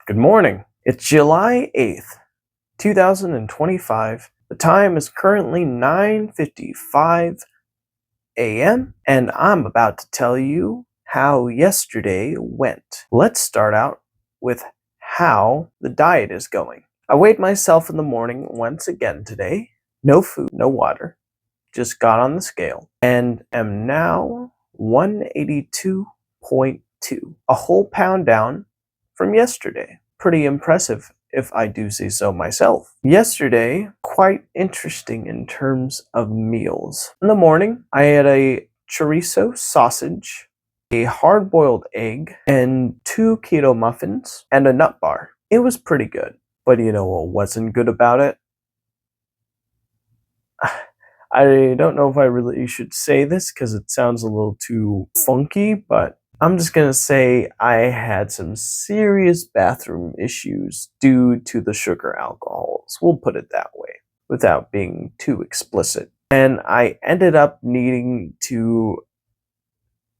Good morning. It's July 8th, 2025. The time is currently 9:55 a.m. and I'm about to tell you how yesterday went. Let's start out with how the diet is going. I weighed myself in the morning once again today. No food, no water. Just got on the scale and am now 182.2, a whole pound down from yesterday. Pretty impressive, if I do say so myself. Yesterday, quite interesting in terms of meals. In the morning, I had a chorizo sausage, a hard-boiled egg, and 2 keto muffins, and a nut bar. It was pretty good. But you know what wasn't good about it? I don't know if I really should say this because it sounds a little too funky, but I'm just gonna say I had some serious bathroom issues due to the sugar alcohols. We'll put it that way, without being too explicit. And I ended up needing to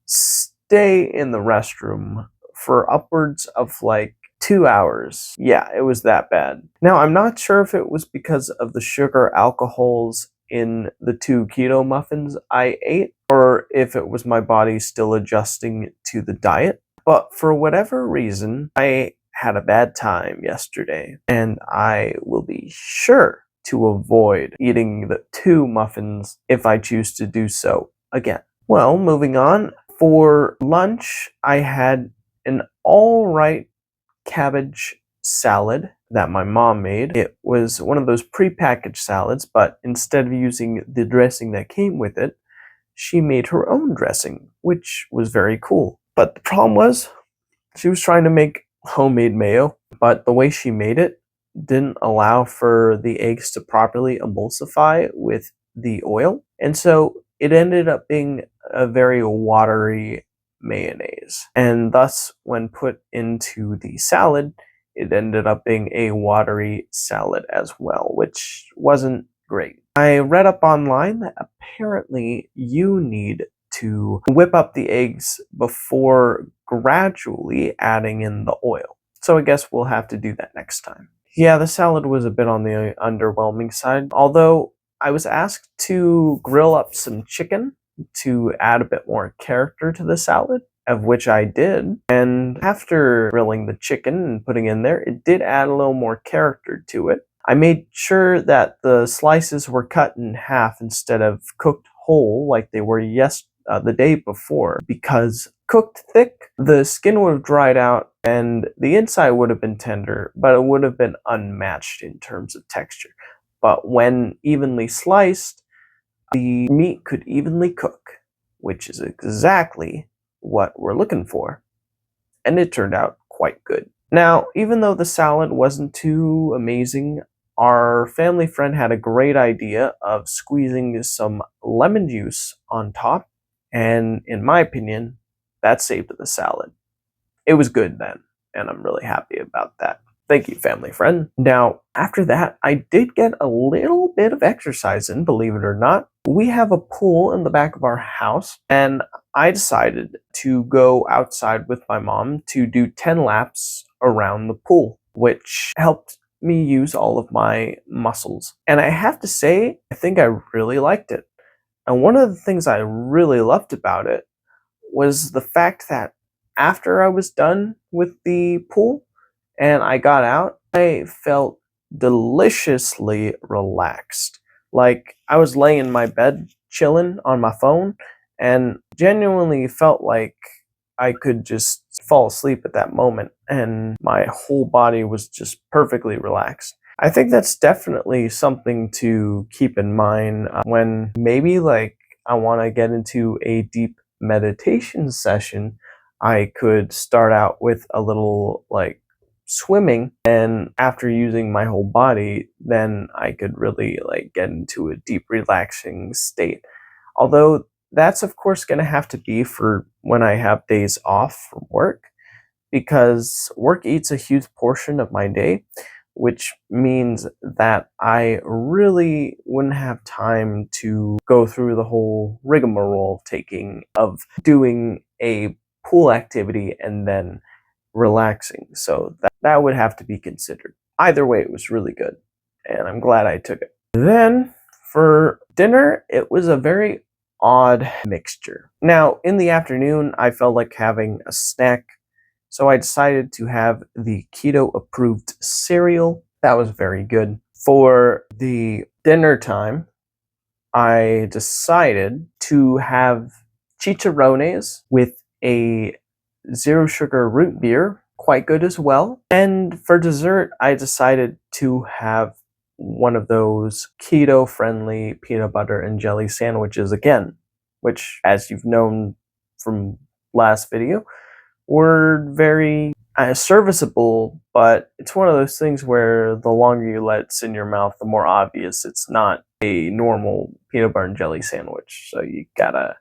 stay in the restroom for upwards of like 2 hours. Yeah, it was that bad. Now, I'm not sure if it was because of the sugar alcohols in the 2 keto muffins I ate, or if it was my body still adjusting to the diet. But for whatever reason, I had a bad time yesterday, and I will be sure to avoid eating the 2 muffins if I choose to do so again. Well, moving on. For lunch, I had an alright cabbage salad that my mom made. It was one of those prepackaged salads, but instead of using the dressing that came with it, she made her own dressing, which was very cool. But the problem was, she was trying to make homemade mayo, but the way she made it didn't allow for the eggs to properly emulsify with the oil, and so it ended up being a very watery mayonnaise. And thus, when put into the salad, it ended up being a watery salad as well, which wasn't great. I read up online that apparently you need to whip up the eggs before gradually adding in the oil. So I guess we'll have to do that next time. Yeah, the salad was a bit on the underwhelming side, although I was asked to grill up some chicken to add a bit more character to the salad, of which I did. And after grilling the chicken and putting in there, it did add a little more character to it. I made sure that the slices were cut in half instead of cooked whole like they were the day before, because cooked thick, the skin would have dried out and the inside would have been tender, but it would have been unmatched in terms of texture. But when evenly sliced, the meat could evenly cook, which is exactly what we're looking for. And it turned out quite good. Now, even though the salad wasn't too amazing, our family friend had a great idea of squeezing some lemon juice on top, and in my opinion, that saved the salad. It was good then, and I'm really happy about that. Thank you, family friend. Now, after that, I did get a little bit of exercise in, believe it or not. We have a pool in the back of our house, and I decided to go outside with my mom to do 10 laps around the pool, which helped me use all of my muscles. And I have to say, I think I really liked it. And one of the things I really loved about it was the fact that after I was done with the pool and I got out, I felt deliciously relaxed. Like I was laying in my bed chilling on my phone and genuinely felt like I could just fall asleep at that moment and my whole body was just perfectly relaxed. I think that's definitely something to keep in mind when maybe like I want to get into a deep meditation session. I could start out with a little like swimming, and after using my whole body, then I could really like get into a deep relaxing state. Although that's of course going to have to be for when I have days off from work, because work eats a huge portion of my day, which means that I really wouldn't have time to go through the whole rigmarole of doing a pool activity and then relaxing. So that would have to be considered. Either way, it was really good, and I'm glad I took it. Then, for dinner, it was a very odd mixture. Now, in the afternoon, I felt like having a snack, so I decided to have the keto-approved cereal. That was very good. For the dinner time, I decided to have chicharrones with a zero sugar root beer, quite good as well. And for dessert, I decided to have one of those keto friendly peanut butter and jelly sandwiches again, which, as you've known from last video, were very serviceable, but it's one of those things where the longer you let it sit in your mouth, the more obvious it's not a normal peanut butter and jelly sandwich. So you gotta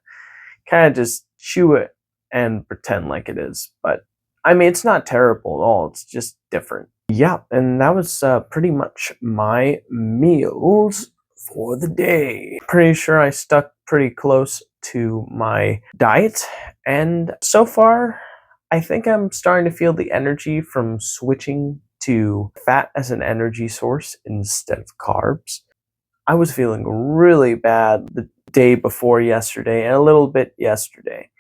kind of just chew it and pretend like it is. But I mean, it's not terrible at all. It's just different. Yeah, and that was pretty much my meals for the day. Pretty sure I stuck pretty close to my diet, and so far, I think I'm starting to feel the energy from switching to fat as an energy source instead of carbs. I was feeling really bad the day before yesterday and a little bit yesterday,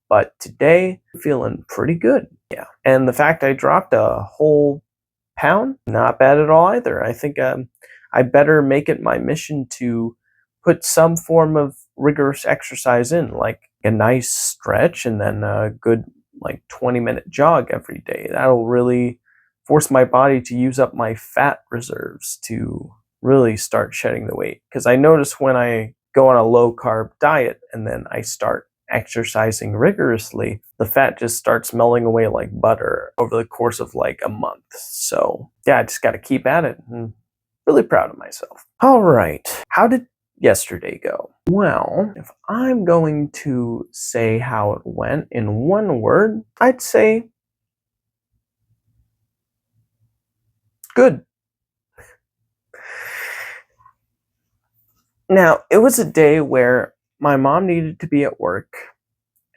but today I'm feeling pretty good. Yeah, and the fact I dropped a whole pound, not bad at all either. I think I better make it my mission to put some form of rigorous exercise in, like a nice stretch and then a good like 20-minute jog every day. That'll really force my body to use up my fat reserves to really start shedding the weight. Because I notice when I go on a low carb diet and then I start exercising rigorously, the fat just starts melting away like butter over the course of like a month. So yeah, I just got to keep at it. I'm really proud of myself. All right, how did yesterday go? Well, if I'm going to say how it went in one word, I'd say good. Now, it was a day where my mom needed to be at work,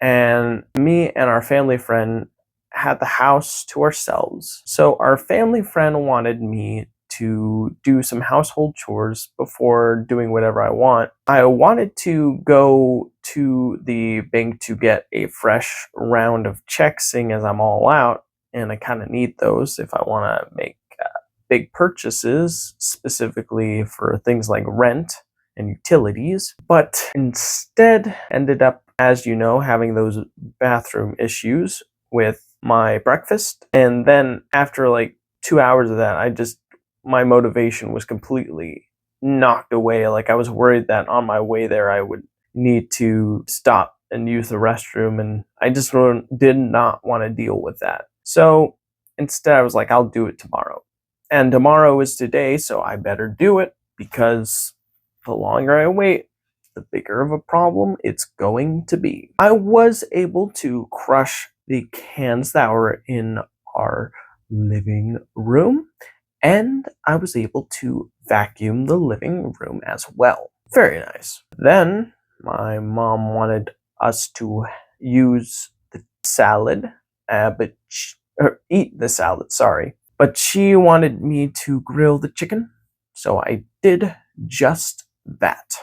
and me and our family friend had the house to ourselves. So our family friend wanted me to do some household chores before doing whatever I want. I wanted to go to the bank to get a fresh round of checks, seeing as I'm all out, and I kind of need those if I want to make big purchases, specifically for things like rent and utilities, but instead ended up, as you know, having those bathroom issues with my breakfast. And then after like 2 hours of that, my motivation was completely knocked away. Like I was worried that on my way there, I would need to stop and use the restroom, and I just did not want to deal with that. So instead, I was like, I'll do it tomorrow. And tomorrow is today, so I better do it, because the longer I wait, the bigger of a problem it's going to be. I was able to crush the cans that were in our living room, and I was able to vacuum the living room as well. Very nice. Then my mom wanted us to use the salad, or eat the salad, sorry. But she wanted me to grill the chicken, so I did just that.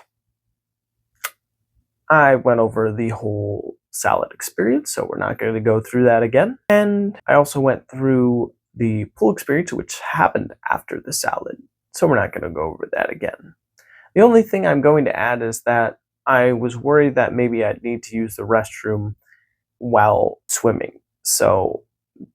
I went over the whole salad experience, so we're not going to go through that again. And I also went through the pool experience, which happened after the salad, so we're not going to go over that again. The only thing I'm going to add is that I was worried that maybe I'd need to use the restroom while swimming, so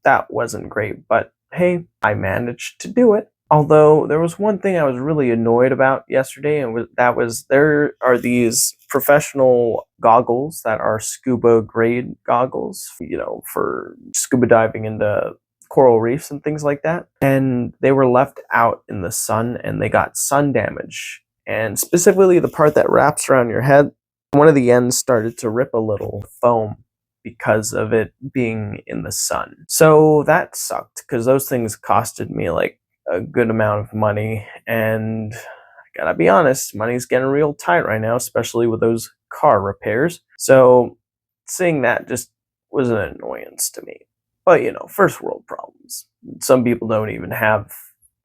that wasn't great, but hey, I managed to do it. Although there was one thing I was really annoyed about yesterday, and that was there are these professional goggles that are scuba grade goggles, for scuba diving into coral reefs and things like that. And they were left out in the sun and they got sun damage. And specifically the part that wraps around your head, one of the ends started to rip a little foam because of it being in the sun. So that sucked, because those things costed me like a good amount of money, and I gotta be honest, money's getting real tight right now, especially with those car repairs. So seeing that just was an annoyance to me. But, first world problems. Some people don't even have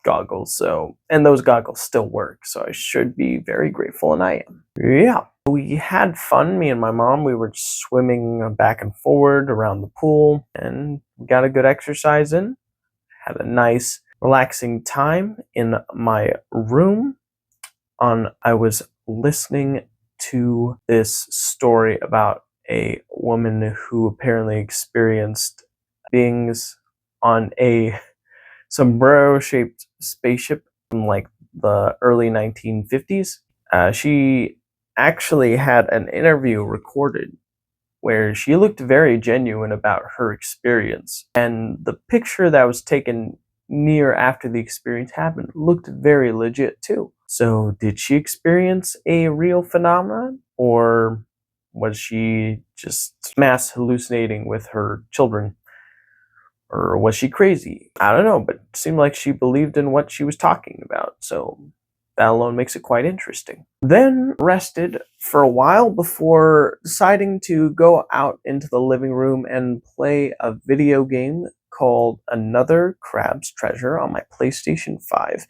goggles, and those goggles still work, so I should be very grateful, and I am. Yeah. We had fun, me and my mom. We were swimming back and forward around the pool and got a good exercise in. Had a nice, relaxing time in my room. I was listening to this story about a woman who apparently experienced beings on a sombrero-shaped spaceship from like the early 1950s. She actually had an interview recorded where she looked very genuine about her experience. And the picture that was taken near after the experience happened looked very legit too. So, did she experience a real phenomenon? Or was she just mass hallucinating with her children? Or was she crazy? I don't know, but it seemed like she believed in what she was talking about. So, that alone makes it quite interesting. Then rested for a while before deciding to go out into the living room and play a video game called Another Crab's Treasure on my PlayStation 5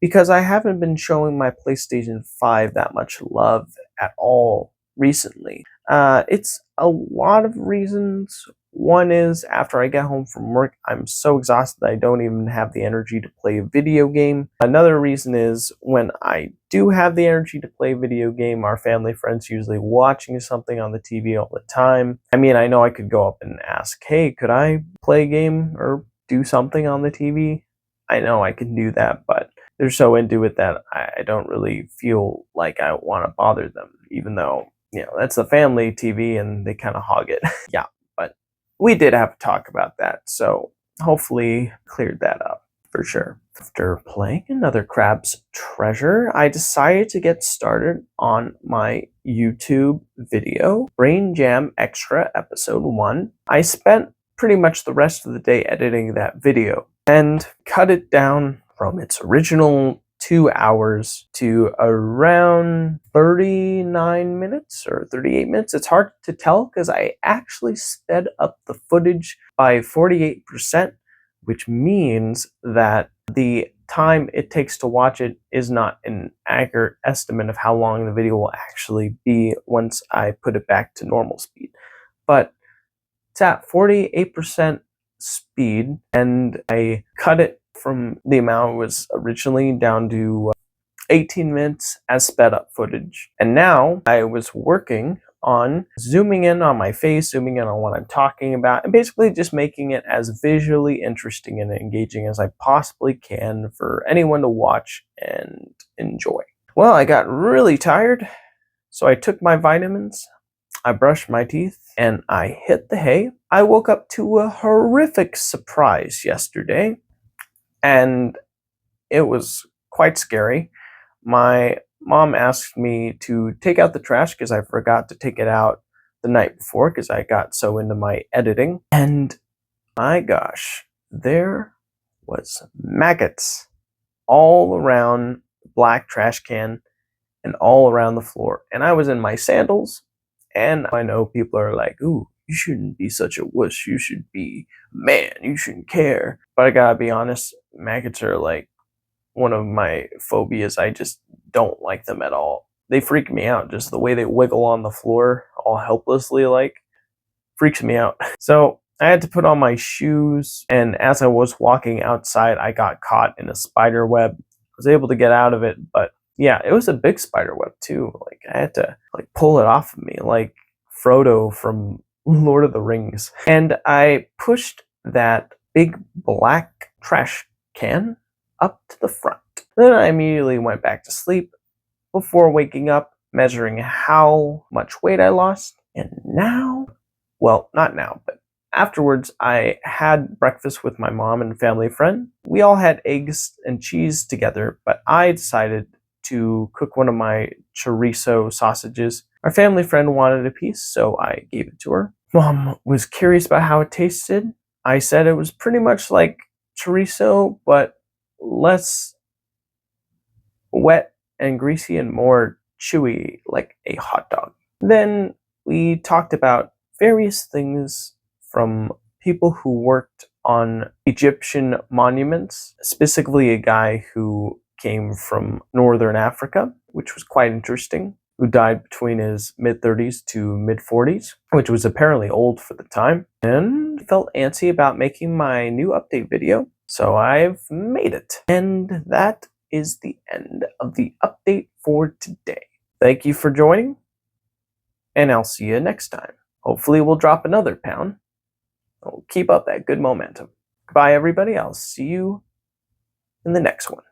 because I haven't been showing my PlayStation 5 that much love at all recently. It's a lot of reasons. One is after I get home from work, I'm so exhausted that I don't even have the energy to play a video game. Another reason is when I do have the energy to play a video game, our family friends usually watching something on the TV all the time. I mean, I know I could go up and ask, hey, could I play a game or do something on the TV? I know I can do that, but they're so into it that I don't really feel like I want to bother them, even though, that's the family TV and they kind of hog it. Yeah, but we did have to talk about that, so hopefully cleared that up for sure. After playing Another Crab's Treasure, I decided to get started on my YouTube video, Brain Jam Extra Episode 1. I spent pretty much the rest of the day editing that video and cut it down from its original 2 hours to around 39 minutes or 38 minutes. It's hard to tell because I actually sped up the footage by 48%, which means that the time it takes to watch it is not an accurate estimate of how long the video will actually be once I put it back to normal speed. But it's at 48% speed, and I cut it from the amount it was originally down to 18 minutes as sped up footage. And now I was working on zooming in on my face, zooming in on what I'm talking about, and basically just making it as visually interesting and engaging as I possibly can for anyone to watch and enjoy. Well, I got really tired, so I took my vitamins, I brushed my teeth, and I hit the hay. I woke up to a horrific surprise yesterday, and it was quite scary. My mom asked me to take out the trash because I forgot to take it out the night before because I got so into my editing. And my gosh, there was maggots all around the black trash can and all around the floor. And I was in my sandals, and I know people are like, ooh, you shouldn't be such a wuss. You should be a man. You shouldn't care. But I gotta be honest, maggots are like one of my phobias. I just don't like them at all. They freak me out. Just the way they wiggle on the floor, all helplessly, freaks me out. So I had to put on my shoes, and as I was walking outside, I got caught in a spider web. I was able to get out of it, but yeah, it was a big spider web too. I had to pull it off of me, like Frodo from Lord of the Rings. And I pushed that big black trash can up to the front. Then I immediately went back to sleep before waking up, measuring how much weight I lost. And now, well, not now, but afterwards, I had breakfast with my mom and family friend. We all had eggs and cheese together, but I decided to cook one of my chorizo sausages. Our family friend wanted a piece, so I gave it to her. Mom was curious about how it tasted. I said it was pretty much like chorizo, but less wet and greasy and more chewy, like a hot dog. Then we talked about various things from people who worked on Egyptian monuments, specifically a guy who came from northern Africa, which was quite interesting, who died between his mid-30s to mid-40s, which was apparently old for the time, and felt antsy about making my new update video, so I've made it. And that is the end of the update for today. Thank you for joining, and I'll see you next time. Hopefully we'll drop another pound. We'll keep up that good momentum. Goodbye, everybody. I'll see you in the next one.